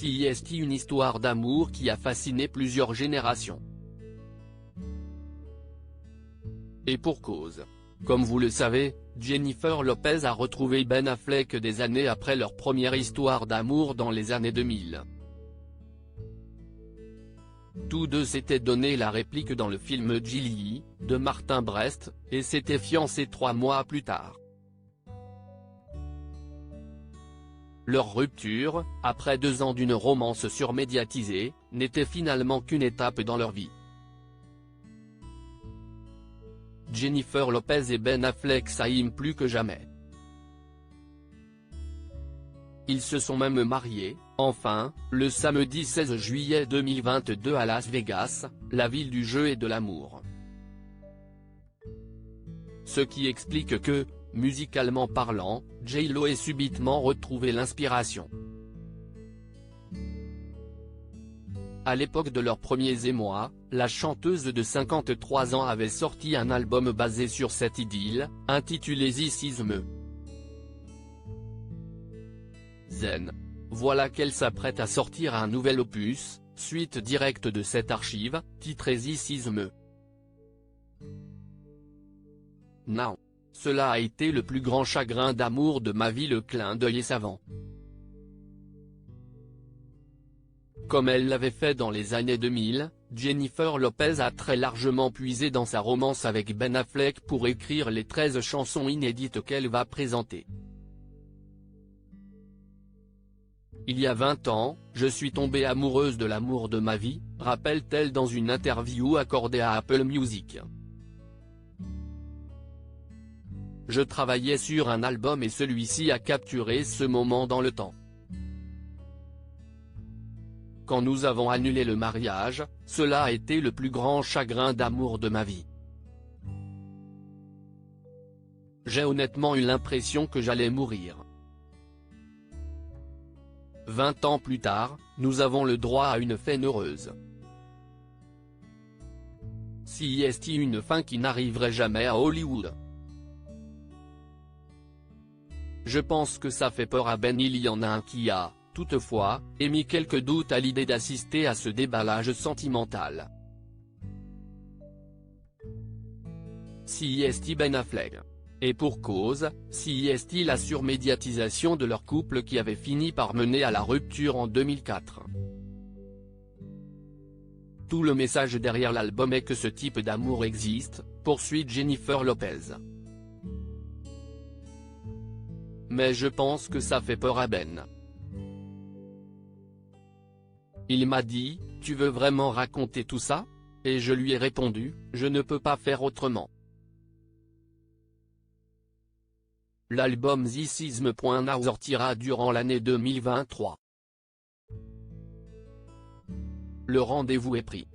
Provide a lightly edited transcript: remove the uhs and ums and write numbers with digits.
C'est une histoire d'amour qui a fasciné plusieurs générations. Et pour cause. Comme vous le savez, Jennifer Lopez a retrouvé Ben Affleck des années après leur première histoire d'amour dans les années 2000. Tous deux s'étaient donné la réplique dans le film Gilly, de Martin Brest, et s'étaient fiancés 3 mois plus tard. Leur rupture, après 2 ans d'une romance surmédiatisée, n'était finalement qu'une étape dans leur vie. Jennifer Lopez et Ben Affleck s'aiment plus que jamais. Ils se sont même mariés, enfin, le samedi 16 juillet 2022 à Las Vegas, la ville du jeu et de l'amour. Ce qui explique que, musicalement parlant, J-Lo ait subitement retrouvé l'inspiration. À l'époque de leurs premiers émois, la chanteuse de 53 ans avait sorti un album basé sur cette idylle, intitulé This Is Me. Zen. Voilà qu'elle s'apprête à sortir un nouvel opus, suite directe de cette archive, titré This Is Me. Now. Cela a été le plus grand chagrin d'amour de ma vie, le clin d'œil est savant. Comme elle l'avait fait dans les années 2000, Jennifer Lopez a très largement puisé dans sa romance avec Ben Affleck pour écrire les 13 chansons inédites qu'elle va présenter. Il y a 20 ans, je suis tombée amoureuse de l'amour de ma vie, rappelle-t-elle dans une interview accordée à Apple Music. Je travaillais sur un album et celui-ci a capturé ce moment dans le temps. Quand nous avons annulé le mariage, cela a été le plus grand chagrin d'amour de ma vie. J'ai honnêtement eu l'impression que j'allais mourir. 20 ans plus tard, nous avons le droit à une fin heureuse. C'est une fin qui n'arriverait jamais à Hollywood. Je pense que ça fait peur à Ben. Il y en a un qui a, toutefois, émis quelques doutes à l'idée d'assister à ce déballage sentimental. C'est Ben Affleck. Et pour cause, c'est la surmédiatisation de leur couple qui avait fini par mener à la rupture en 2004. Tout le message derrière l'album est que ce type d'amour existe, poursuit Jennifer Lopez. Mais je pense que ça fait peur à Ben. Il m'a dit, tu veux vraiment raconter tout ça? Et je lui ai répondu, je ne peux pas faire autrement. L'album This Is Me Now sortira durant l'année 2023. Le rendez-vous est pris.